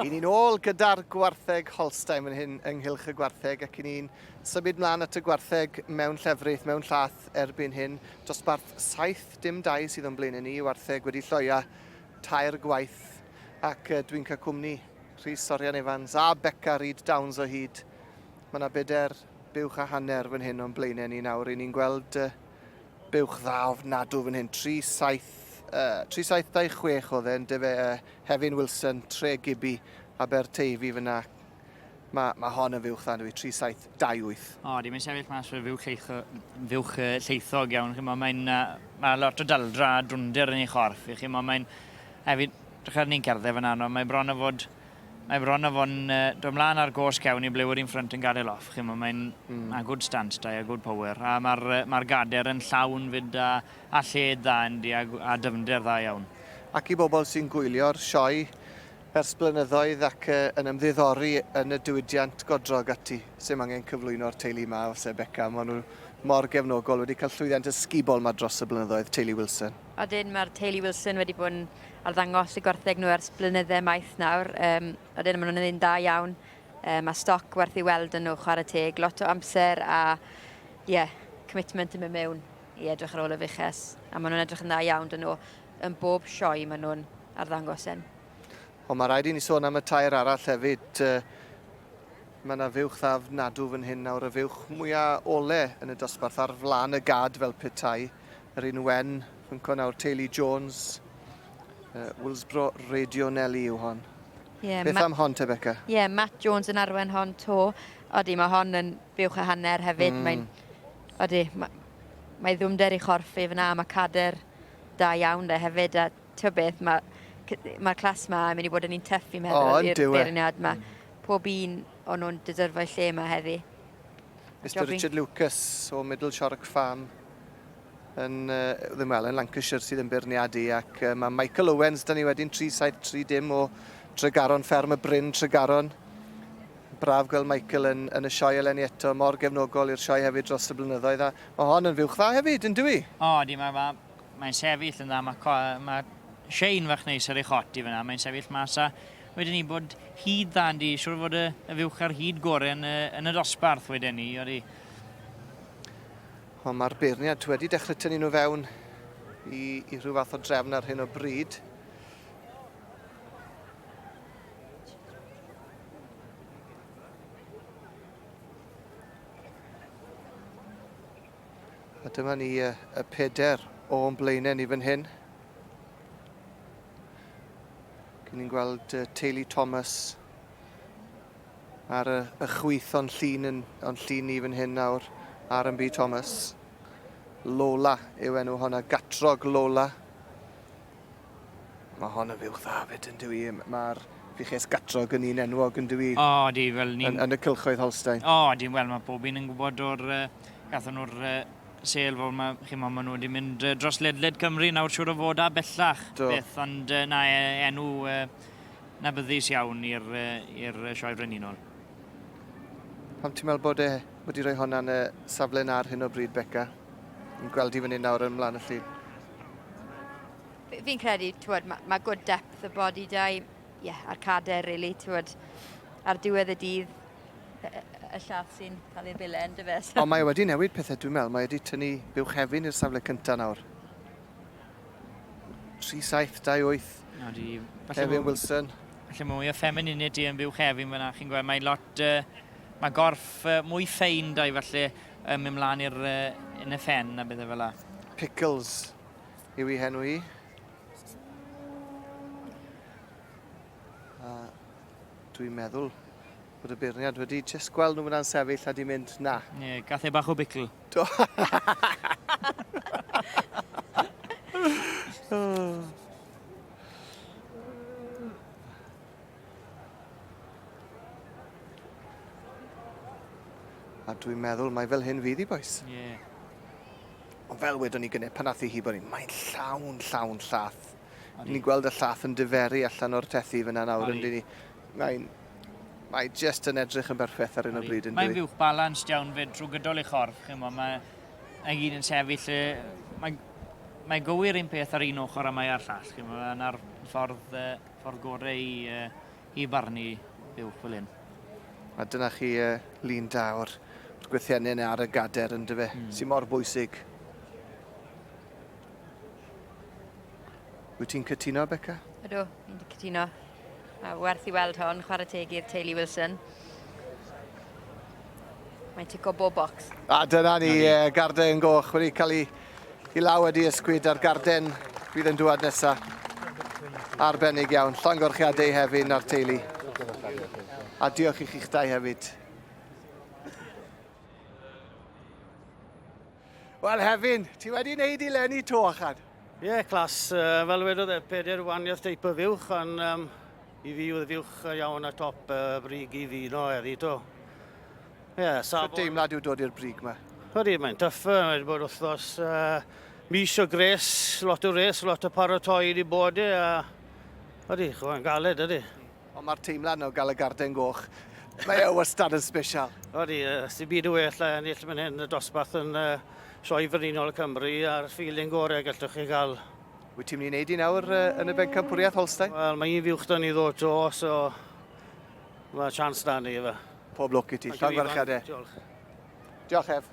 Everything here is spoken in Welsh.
I ni'n ôl gyda'r gwartheg Holstein yn hyn ynghylch y gwartheg ac i ni'n symud mlaen at y gwartheg mewn llefrith, mewn Llaeth erbyn hyn. Dosbarth 7 dim 2 sydd o'n blaen i ni, wartheg wedi lloia tair gwaith ac dwi'n cael cwmni Rhys Sorian Evans a Beca Reid Downs o hyd. Mae yna beder buwch a hanner fan hyn o'n blaen i ni nawr. I ni'n gweld buwch dda ofnadw fan hyn, 3-7-26 oedd e'n dyfe Hefin Wilson, Tre Gibby, Aberteifi fyna. Mae hon yn fuwch dda, 3-7-2-8. O, di, mae'n sefyll mas o'r fuwch lleithog iawn. Mae lot o daldra a drwnder yn ei chorff. Mae'n hefyd, dechrau ni'n cerdded fyna, mae bron o fod... Mae bron o fo'n dod ymlaen ar gos cewn i ble wedi'n ffrant yn gadael off. Mae'n good stance da, a good power. A mae'r gader yn llawn fyd a lled dda yndi a dyfnder dda iawn. Ac i bobl sy'n gwylio'r sioe ers blynyddoedd ac yn ymddiddori yn y diwydiant godrog ati, sy'n angen cyflwyno'r teulu yma o Beca. Maen nhw mor gefnogol, wedi cael llwyddiant ysgubol yma dros y blynyddoedd, teulu Wilson. A dyn mae'r teulu Wilson wedi bod yn arddangos y gwartheg nhw ers blynyddau maith nawr. A dyn maen nhw'n un da iawn. Mae stoc werth i weld yn nhw chwarae teg, lot o amser a commitment yn mynd mewn i edrych ar ôl y fuches. A maen nhw'n edrych yn dda iawn dyn nhw. Yn bob sioe maen nhw'n arddangos yn. Ond mae rhaid i ni sôn am y tair arall hefyd. Mae yna fuwch dda ofnadw fan hyn nawr, y fuwch mwyaf ole yn y dosbarth ar flaen y gad fel petai. Yr un wen, fynco nawr Teulu Jones, Willsbro Radionelli yw hon. Beth am hon te, Beca? Matt Jones yn arwen hon to. Odi, mae hon yn fuwch a hanner hefyd. Mae ddwmder i chorffi fyna, mae cader da iawn da hefyd. A ty beth, mae'r clas yma yn mynd i bod yn un tyff i meddwl i'r beirniad yma. Pob un o'n nhw'n deserfo lle yma heddi. Mr Richard Lucas o Middle Shorrock Farm yn Lancashire sydd yn beirniadu ac mae Michael Owens, da ni wedyn 3-7-3 o Tregaron, fferm y Bryn Tregaron. Braf gweld Michael yn y sioe eleni eto, mor gefnogol i'r sioe hefyd dros y blynyddoedd. Mae hon yn fuwch dda hefyd, yn dwi? O, di, mae'n sefyll yn dda. Mae Shane fach neis ar ei choti fyna. Mae'n sefyll mas a wedyn ni bod hyd dda, yndi, siwr fod y fuwch ar hyd gorau yn y dosbarth wedyn ni, odi. Mae'r beirniad wedi dechrau tynnu nhw fewn i rhyw fath o drefn ar hyn o bryd. A dyma ni y peder o'n blaenau ni fan hyn. Ni'n gweld teulu Thomas ar y chwith o'n llun ni fan hyn nawr, R&B Thomas. Lloua yw enw honna, gatrog Lloua. Mae hon yn fuwch dda fyd yn dwi. Mae'r fiches gatrog yn un enwog yn dwi. O, di, fel ni'n... Yn y cylchoedd Holstein. O, di, wel, mae pob un yn gwybod o'r... Gathon nhw'r sel fod maen nhw wedi mynd dros ledled Cymru nawr siwr o fod a bellach. Beth, ond enw nabyddus iawn i'r sioe frenhinol. Pam ti'n meddwl bod wedi rhoi hwnna'n y safle ar hyn o bryd, Beca? Yn gweld i fyny nawr yn ymlaen y llun. Fi'n credu, mae good depth y body da, a'r cader, really, ar diwedd y dydd. Y llath sy'n cael ei bilen, dy fe. Ond mae wedi newid pethau, dwi'n meddwl. Mae wedi tynnu buwch hefyn i'r safle cyntaf nawr. 3-7-2-8. Hefyn Wilson. Felly mwy o femininity yn buwch hefyn fyna. Chi'n gweld, mae lot... Mae gorff mwy ffein da i falle mynd mlaen yn y ffen a bethau fel la. Pickles yw ei henw i. Dwi'n meddwl bod y beirniad wedi just gweld nhw fyna'n sefyll a di mynd na. Ie, gath bach o bicl. Do. A dwi'n meddwl mai fel hyn fydd i, boes. Ie. Ond fel wedon ni gynnau, pan nath i hi bod ni, mae'n llawn llath. Ni'n gweld y llath yn diferu allan o'r tethu fyna nawr yn dyn ni. Mae just yn edrych yn berffaith ar un o bryd yn dwi. Mae'n fuwch balanced iawn fyd trwy gydol i chorff. Mae gyd yn sefyll. Mae gywir un peth ar un ochr a mae ar llall. Yna'r ffordd gorau i barnu buwch fel hyn. A dyna chi lun da o'r gweithiennau ar y gader yn dyfe, sy'n mor bwysig. Wyt ti'n cytuno, Beca? Ydw, ni'n di cytuno. A werth i weld hon, chwarae teg i'r teulu Wilson. Mae'n tico bob bocs. A dyna ni garden goch wedi cael ei law wedi ysgwyd ar garden bydd yn dŵad nesaf. Arbennig iawn, llongorchiadau hefyd na'r teulu. A diolch i chi'ch dau hefyd. Wel Hefin, ti wedi wneud i lenni to achan? Ie, clas. Fel wedodd 4 wahaniaeth teip o fuwch, ond i fi oedd fuwch iawn a top brig i fi no eri to. Ie, safon. Deimlad yw dod i'r brig yma? Ydy, mae'n tyffa. Mae'n bod wythnos mis o gres, lot o res, lot o paratoi wedi bod e. Ydy, chwa'n galed, ydy. Ond mae'r teimlad o gael y garden goch. Mae e wastad yn special. Ydy, sy'n byd o well ennill mynd hyn y dosbarth yn Sioe Frenhinol Cymru a'r ffilin gorau gallwch chi gael. Wyt ti'n mynd i wneud i nawr yn y bencampwriaeth Holstein? Wel, mae un fuwch da ni ddod to, so mae chance da ni efo. Pob lwc i ti, llongorchiadau. Diolch. Diolch Ef.